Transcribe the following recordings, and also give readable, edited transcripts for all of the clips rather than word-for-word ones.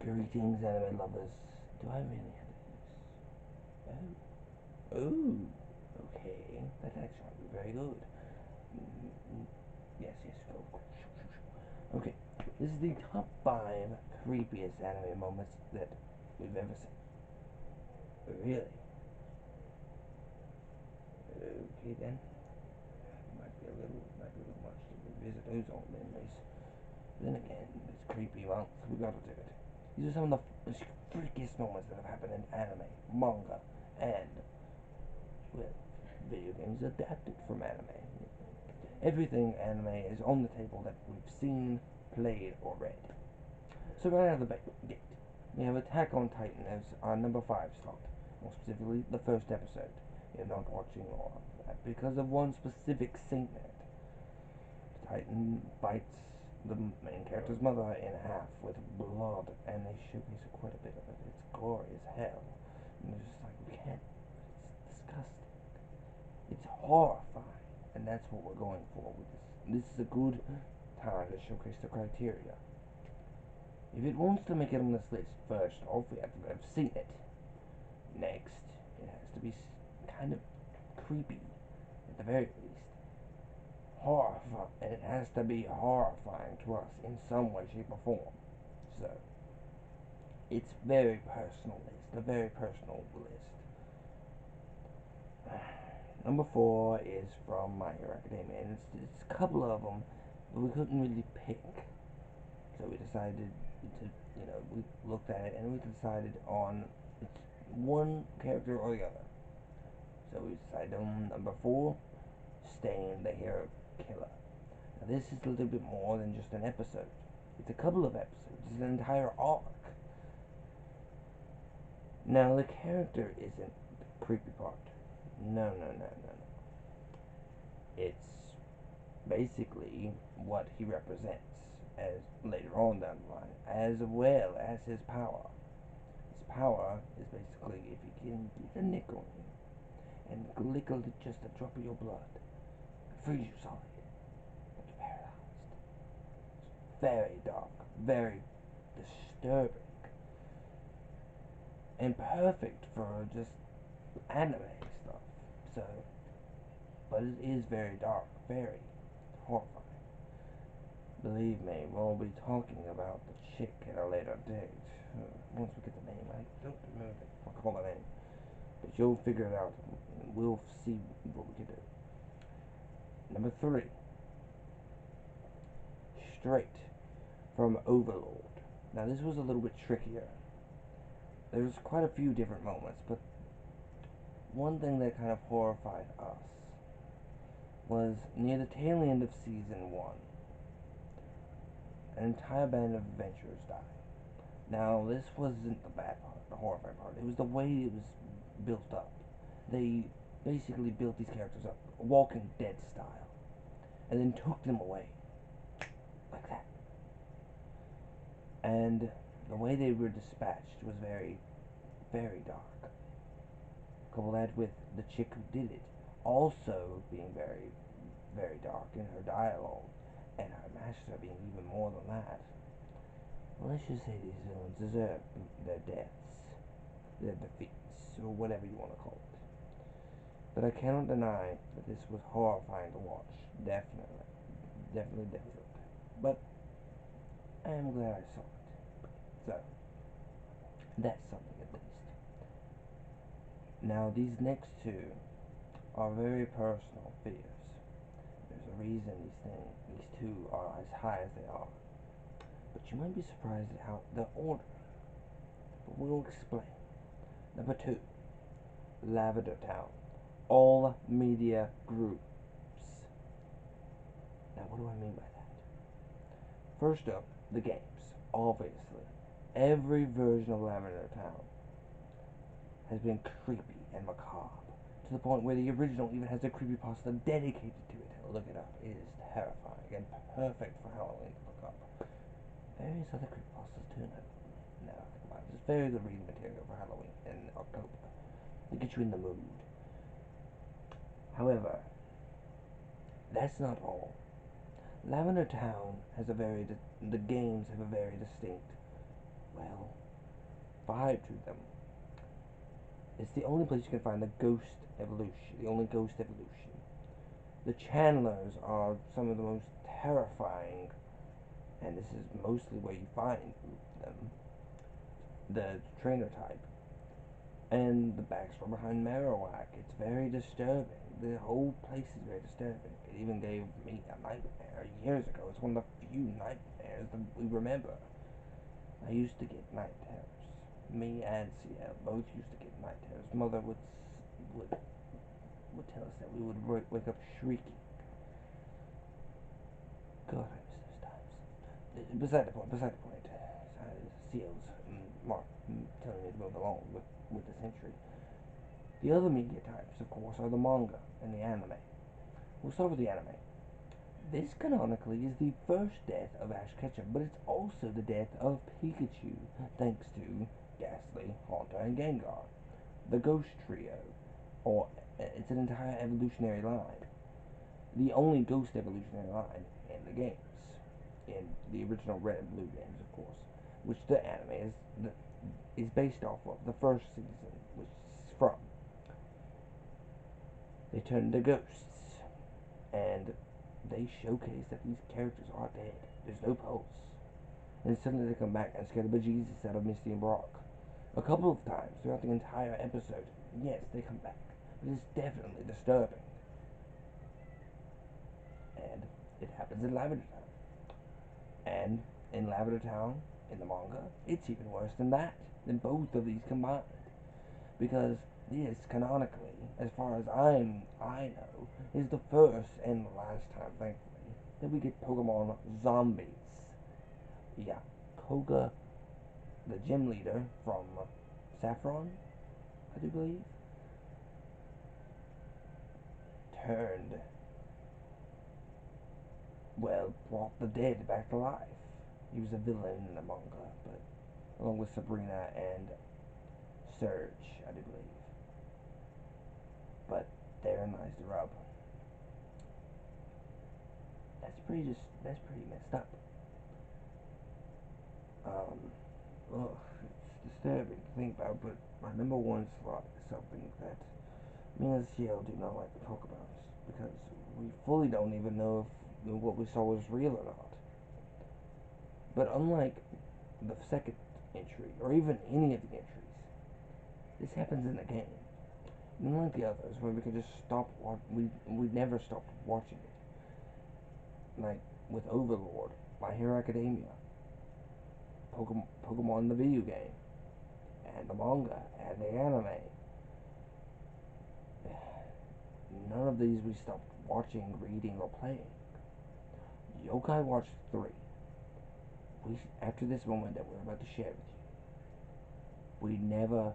Greetings, anime lovers. Do I really have this? Oh. Oh. Okay. That actually might be very good. Yes, yes, go. Okay. This is the top 5 creepiest anime moments that we've ever seen. Really? Okay then. Might be a little much to revisit those old memories. Then again, it's creepy month. We gotta do it. These are some of the freakiest moments that have happened in anime, manga, and, well, video games adapted from anime. Everything anime is on the table that we've seen, played, or read. So right out of the gate, we have Attack on Titan as our number 5 slot. More specifically, the first episode. You're not watching all of that because of one specific scene in it. Titan bites the main character's mother in half with blood, and they showcase quite a bit of it. It's gory as hell. And it's just like, we can't. It's disgusting. It's horrifying. And that's what we're going for with this. This is a good time to showcase the criteria. If it wants to make it on this list, first off, we have to have seen it. Next, it has to be kind of creepy, at the very least. Horrifying, and it has to be horrifying to us in some way, shape, or form. So, it's very personal list, a very personal list. Number 4 is from My Hero Academia, and it's a couple of them, but we couldn't really pick. So we decided to, we looked at it and we decided on it's one character or the other. So we decided on number 4, Stain the Hero Killer. Now this is a little bit more than just an episode. It's a couple of episodes. It's an entire arc. Now the character isn't the creepy part. No, no, no, no, no. It's basically what he represents as later on down the line, as well as his power. His power is basically if he can get a nickel in you and lickle just a drop of your blood, freeze you solid, and you're paralyzed. Very dark, very disturbing, and perfect for just anime stuff. So, but it is very dark, very horrifying. Believe me, we'll be talking about the chick at a later date. Once we get the name, I don't remember the fuck all the name, but you'll figure it out. And we'll see what we can do. Number 3, Straight from Overlord. Now this was a little bit trickier. There's quite a few different moments, but one thing that kind of horrified us was near the tail end of season 1. An entire band of adventurers died. Now, this wasn't the bad part, the horrifying part. It was the way it was built up. They basically built these characters up, Walking Dead style, and then took them away. Like that. And the way they were dispatched was very, very dark. Couple that with the chick who did it also being very, very dark in her dialogue, and her master being even more than that. Well, let's just say these villains deserve their deaths, their defeats, or whatever you want to call it. But I cannot deny that this was horrifying to watch. Definitely. Definitely, definitely. But I am glad I saw it. So, that's something at least. Now, these next two are very personal fears. There's a reason these two are as high as they are. But you might be surprised at how the order. But we'll explain. Number 2, Lavender Town. All media groups. Now, what do I mean by that? First up, the games. Obviously, every version of Lavender Town has been creepy and macabre to the point where the original even has a creepypasta dedicated to it. Look it up. It is terrifying and perfect for Halloween to look up. Various other creepypastas too. Now, think about it. It's very good reading material for Halloween in October to get you in the mood. However, that's not all. Lavender Town has the games have a very distinct well, vibe to them. It's the only place you can find the ghost evolution, the only ghost evolution. The channelers are some of the most terrifying, and this is mostly where you find them, the trainer type. And the backstory behind Marowak, it's very disturbing. The whole place is very disturbing. It even gave me a nightmare years ago. It's one of the few nightmares that we remember. I used to get night terrors. Me and CL both used to get night terrors. Mother would would tell us that we would wake up shrieking. God, I miss those times. Beside the point. Beside the point. CL's Mark telling me to move along with this entry. The other media types, of course, are the manga and the anime. We'll start with the anime. This canonically is the first death of Ash Ketchum, but it's also the death of Pikachu, thanks to Ghastly, Haunter, and Gengar. The Ghost Trio, or it's an entire evolutionary line. The only Ghost evolutionary line in the games. In the original Red and Blue games, of course. Which the anime is based off of, the first season, which is from. They turn into ghosts, and they showcase that these characters are dead. There's no pulse. And suddenly they come back and scare the bejesus out of Misty and Brock. A couple of times throughout the entire episode, yes, they come back. But it's definitely disturbing. And it happens in Lavender Town. And in Lavender Town, in the manga, it's even worse than that, than both of these combined. Because this, canonically, as far as I know, is the first and the last time, thankfully, that we get Pokemon zombies. Yeah, Koga, the gym leader from Saffron, I do believe, turned, well, brought the dead back to life. He was a villain in the manga, but along with Sabrina and Surge, I do believe. But therein lies the rub. That's pretty messed up. Um, ugh, it's disturbing to think about, but my number one slot is something that me and CL do not like to talk about because we fully don't even know if what we saw was real or not. But unlike the second entry, or even any of the entries, this happens in the game. Unlike the others, where we could just stop, we never stopped watching it. Like with Overlord, My Hero Academia, Pokemon the video game, and the manga, and the anime. None of these we stopped watching, reading, or playing. Yokai Watch 3. After this moment that we're about to share with you,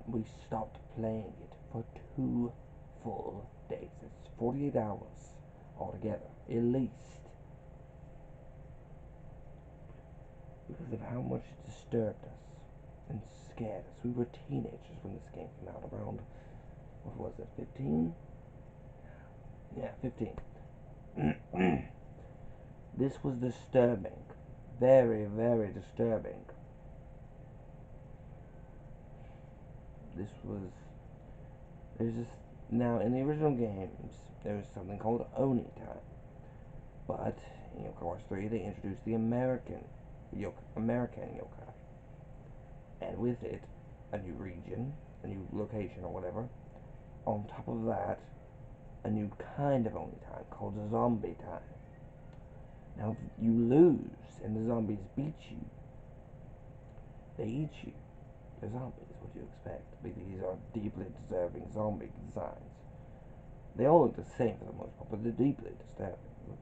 we stopped playing it for 2 full days. It's 48 hours altogether, at least. Because of how much it disturbed us and scared us. We were teenagers when this game came out, around, what was it, 15? Yeah, 15. This was disturbing. Very, very disturbing. This was... There's this... Now, in the original games, there was something called Oni time. But, in Yokai Watch 3, they introduced the American yokai. And with it, a new region, a new location or whatever. On top of that, a new kind of Oni time called Zombie time. Now, if you lose and the zombies beat you, they eat you. They're zombies, what do you expect? These are deeply disturbing zombie designs. They all look the same for the most part, but they're deeply disturbing.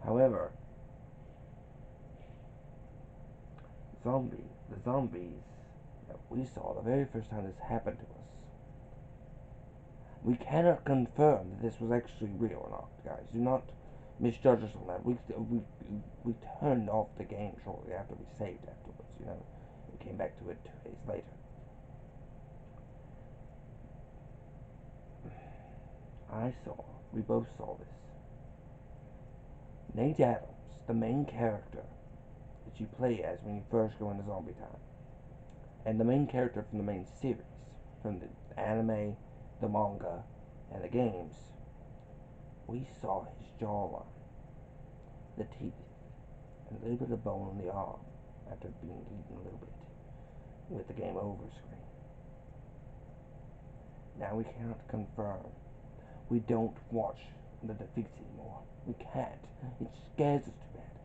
However, the zombies that we saw the very first time this happened to us, we cannot confirm that this was actually real or not, guys. Do not misjudge us on that. We turned off the game shortly after we saved afterwards, you know. We came back to it 2 days later. We both saw this. Nate Adams, the main character that you play as when you first go into Zombie Time. And the main character from the main series, from the anime, the manga, and the games, we saw his jawline, the teeth, and a little bit of bone on the arm after being eaten a little bit with the game over screen. Now we cannot confirm. We don't watch the defeats anymore. We can't. It scares us too bad.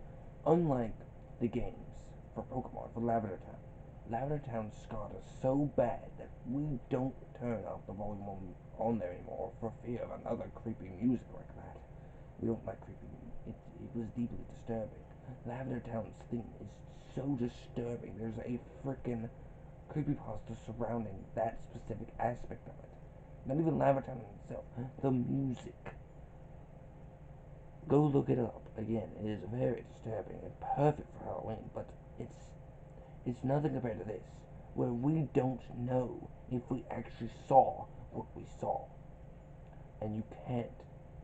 Unlike the games for Pokemon, for Lavender Town. Lavender Town scarred us so bad that we don't turn up the volume on there anymore for fear of another creepy music like that. We don't like creepy music. It was deeply disturbing. Lavender Town's theme is so disturbing. There's a freaking creepypasta surrounding that specific aspect of it. Not even Lavender Town itself. The music. Go look it up. Again, it is very disturbing and perfect for Halloween, but it's nothing compared to this, where we don't know if we actually saw what we saw. And you can't.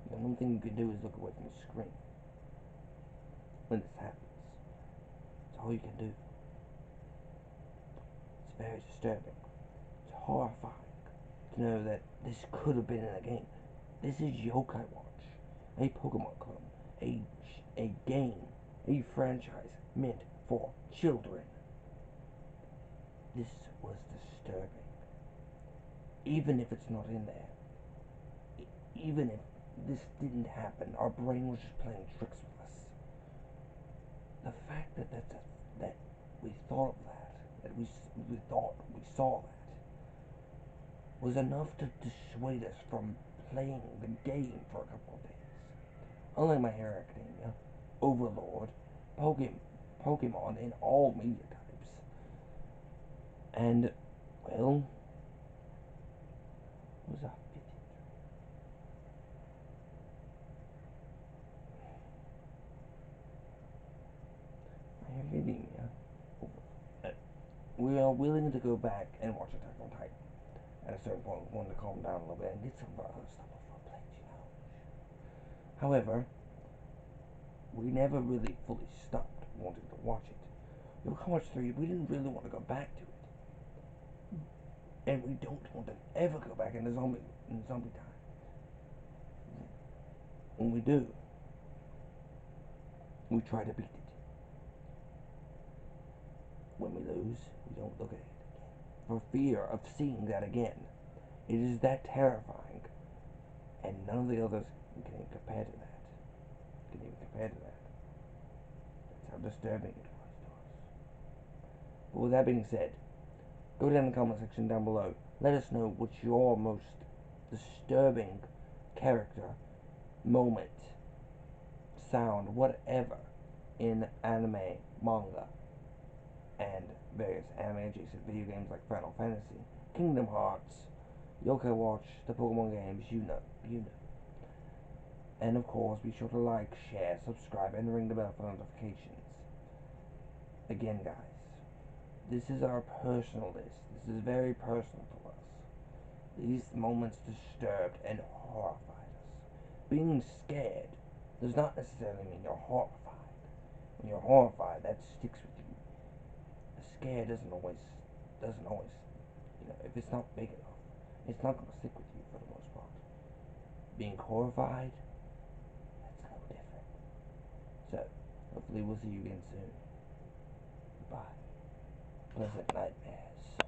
The only thing you can do is look away from the screen when this happens. That's all you can do. It's very disturbing. It's horrifying to know that this could have been in a game. This is Yokai Watch, a Pokemon clone, a game, a franchise meant for children. This was disturbing. Even if it's not in there, even if this didn't happen, our brain was just playing tricks with us. The fact that we thought of that we thought we saw that, was enough to dissuade us from playing the game for a couple of days. Unlike My Hero Academia, Overlord, Pokemon in all media types, and, well, what was our fifth My Hero Academia, we are willing to go back and watch Attack on Titan. At a certain point, we wanted to calm down a little bit and get some of our other stuff off our plates, you know. However, we never really fully stopped wanting to watch it. Yokai Watch 3, we didn't really want to go back to it. And we don't want to ever go back in zombie time. When we do, we try to beat it. When we lose, we don't look at it again. For fear of seeing that again. It is that terrifying. And none of the others can even compare to that. Can even compare to that. That's how disturbing it was to us. But with that being said, go down in the comment section down below. Let us know what's your most disturbing character, moment, sound, whatever, in anime, manga, and various anime-adjacent video games like Final Fantasy, Kingdom Hearts, Yokai Watch, the Pokemon games, you know. And of course, be sure to like, share, subscribe, and ring the bell for notifications. Again, guys, this is our personal list. This is very personal to us. These moments disturbed and horrified us. Being scared does not necessarily mean you're horrified. When you're horrified, that sticks with you. A scare doesn't always, if it's not big enough, it's not going to stick with you for the most part. Being horrified, that's no different. So, hopefully we'll see you again soon. Bye. Pleasant nightmares.